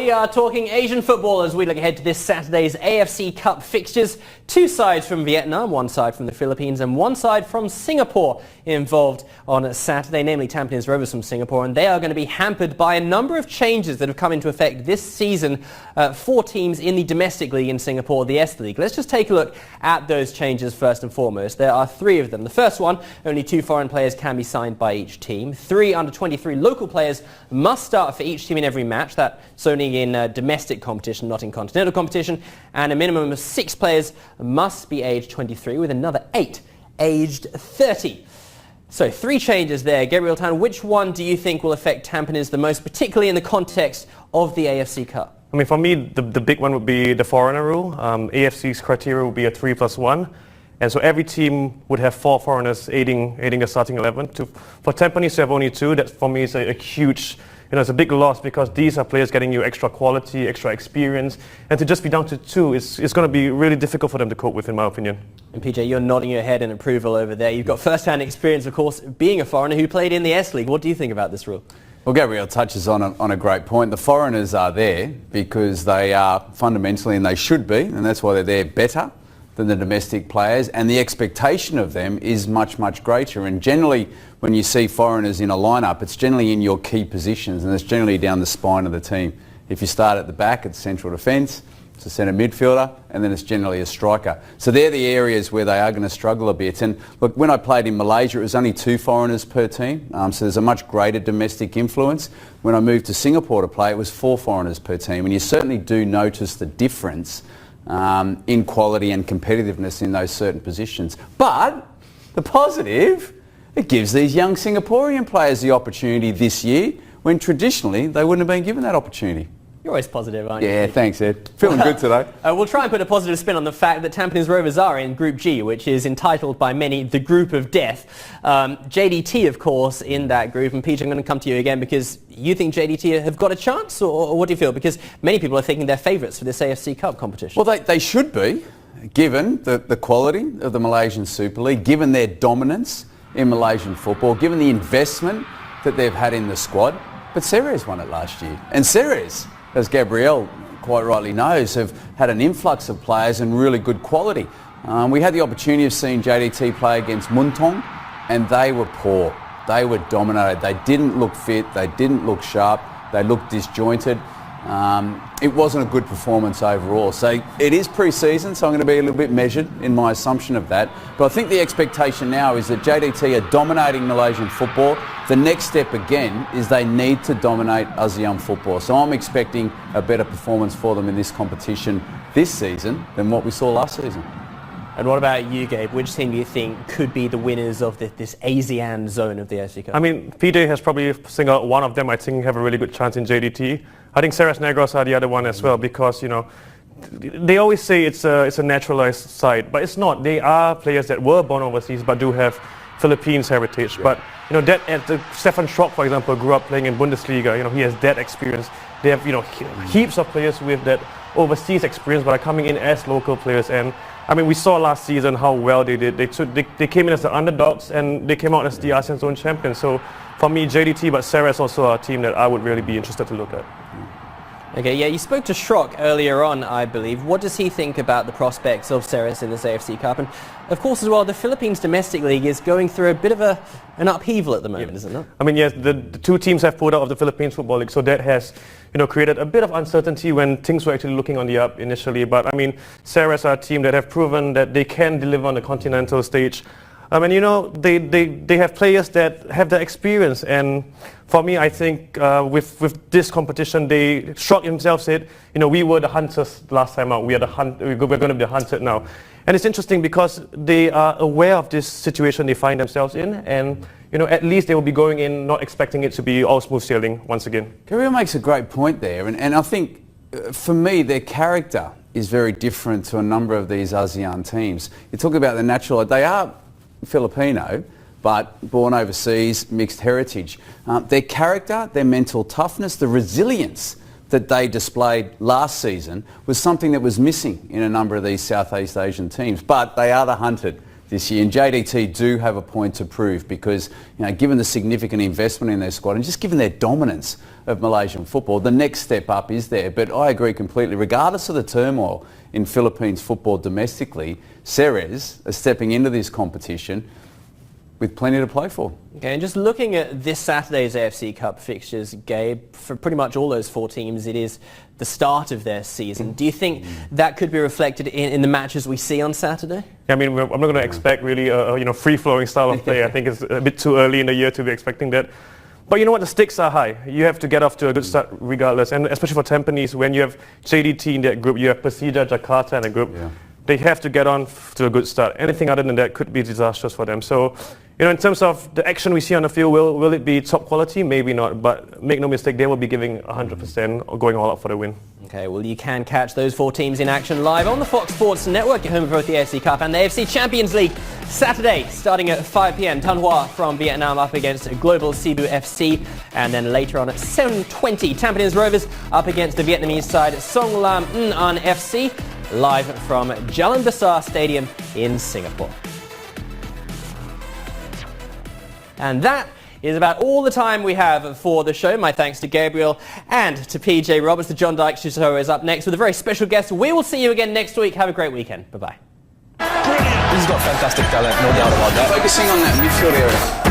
we are talking Asian football as we look ahead to this Saturday's AFC Cup fixtures. Two sides from Vietnam, one side from the Philippines and one side from Singapore involved on Saturday, namely Tampines Rovers from Singapore, and they are going to be hampered by a number of changes that have come into effect this season for teams in the domestic league in Singapore, the S League. Let's just take a look at those changes first and foremost. There are three of them. The first one, only 2 foreign players can be signed by each team. 3 under-23 local players must start for each team in every match. That's only in domestic competition, not in continental competition. And a minimum of 6 players must be aged 23, with another 8 aged 30. So 3 changes there. Gabriel Tan, which one do you think will affect Tampines the most, particularly in the context of the AFC Cup? I mean, for me, the big one would be the foreigner rule. AFC's criteria would be a 3+1. And so every team would have 4 foreigners aiding the starting 11. For Tampines to have only 2, that for me is a huge, it's a big loss, because these are players getting you extra quality, extra experience. And to just be down to 2, it's going to be really difficult for them to cope with, in my opinion. And PJ, you're nodding your head in approval over there. You've got first-hand experience, of course, being a foreigner who played in the S League. What do you think about this rule? Well, Gabriel touches on a great point. The foreigners are there because they are fundamentally, and they should be, and that's why they're there, better than the domestic players, and the expectation of them is much, much greater. And generally, when you see foreigners in a lineup, it's generally in your key positions, and it's generally down the spine of the team. If you start at the back, it's central defence, it's a centre midfielder, and then it's generally a striker. So they're the areas where they are going to struggle a bit. And look, when I played in Malaysia, it was only 2 foreigners per team, so there's a much greater domestic influence. When I moved to Singapore to play, it was 4 foreigners per team, and you certainly do notice the difference in quality and competitiveness in those certain positions. But the positive, it gives these young Singaporean players the opportunity this year when traditionally they wouldn't have been given that opportunity. You're always positive, aren't you? Yeah, thanks, Ed. Feeling good today. We'll try and put a positive spin on the fact that Tampines Rovers are in Group G, which is entitled by many the Group of Death. JDT, of course, in that group. And Peter, I'm going to come to you again, because you think JDT have got a chance, or what do you feel? Because many people are thinking they're favourites for this AFC Cup competition. Well, they should be, given the quality of the Malaysian Super League, given their dominance in Malaysian football, given the investment that they've had in the squad. But Ceres won it last year. And Ceres, as Gabriel quite rightly knows, have had an influx of players and really good quality. We had the opportunity of seeing JDT play against Muntong, and they were poor. They were dominated. They didn't look fit. They didn't look sharp. They looked disjointed. It wasn't a good performance overall. So it is pre-season, so I'm going to be a little bit measured in my assumption of that. But I think the expectation now is that JDT are dominating Malaysian football. The next step again is they need to dominate ASEAN football. So I'm expecting a better performance for them in this competition this season than what we saw last season. And what about you, Gabe? Which team do you think could be the winners of this ASEAN zone of the AFC Cup? I mean, PJ has probably singled out one of them. I think have a really good chance in JDT. I think Ceres Negros are the other one as well, because, they always say it's a naturalized side, but it's not. They are players that were born overseas but do have Philippines heritage. Yeah. But, Stefan Schrock, for example, grew up playing in Bundesliga. He has that experience. They have, heaps of players with that overseas experience but are coming in as local players. And I mean, we saw last season how well they did. They came in as the underdogs and they came out as the ASEAN Zone champions. So for me, JDT, but Ceres also are a team that I would really be interested to look at. Okay, yeah, you spoke to Schrock earlier on, I believe. What does he think about the prospects of Ceres in this AFC Cup? And of course, as well, the Philippines Domestic League is going through a bit of an upheaval at the moment, isn't it? I mean, yes, the 2 teams have pulled out of the Philippines Football League, so that has created a bit of uncertainty when things were actually looking on the up initially. But I mean, Ceres are a team that have proven that they can deliver on the continental stage. They have players that have the experience, and for me, I think with this competition, Schrock himself said, we were the hunters last time out. We're going to be the hunted now. And it's interesting because they are aware of this situation they find themselves in, and at least they will be going in not expecting it to be all smooth sailing once again. Gabriel makes a great point there, and I think for me, their character is very different to a number of these ASEAN teams. You talk about the natural, they are Filipino, but born overseas, mixed heritage. Their character, their mental toughness, the resilience that they displayed last season was something that was missing in a number of these Southeast Asian teams. But they are the hunted. this year. And JDT do have a point to prove because, given the significant investment in their squad and just given their dominance of Malaysian football, the next step up is there. But I agree completely. Regardless of the turmoil in Philippines football domestically, Ceres are stepping into this competition with plenty to play for. Okay, and just looking at this Saturday's AFC Cup fixtures, Gabe, for pretty much all those 4 teams, it is the start of their season. Do you think that could be reflected in the matches we see on Saturday? Yeah, I mean, I'm not going to expect really a free-flowing style of play. I think it's a bit too early in the year to be expecting that. But you know what? The stakes are high. You have to get off to a good start regardless. And especially for Tampines, when you have JDT in that group, you have Persija Jakarta in a group. Yeah. They have to get on to a good start. Anything other than that could be disastrous for them. So, in terms of the action we see on the field, will it be top quality? Maybe not, but make no mistake, they will be giving 100% or going all out for the win. Okay, well, you can catch those 4 teams in action live on the Fox Sports Network at home of both the AFC Cup and the AFC Champions League. Saturday, starting at 5 p.m, Tan Hoa from Vietnam up against Global Cebu FC. And then later on at 7:20, Tampines Rovers up against the Vietnamese side Song Lam N An FC, live from Jalan Besar Stadium in Singapore. And that is about all the time we have for the show. My thanks to Gabriel and to PJ Roberts. The John Dyke Show is up next with a very special guest. We will see you again next week. Have a great weekend. Bye-bye. He's got fantastic talent, no doubt about that. Focusing on that midfield area.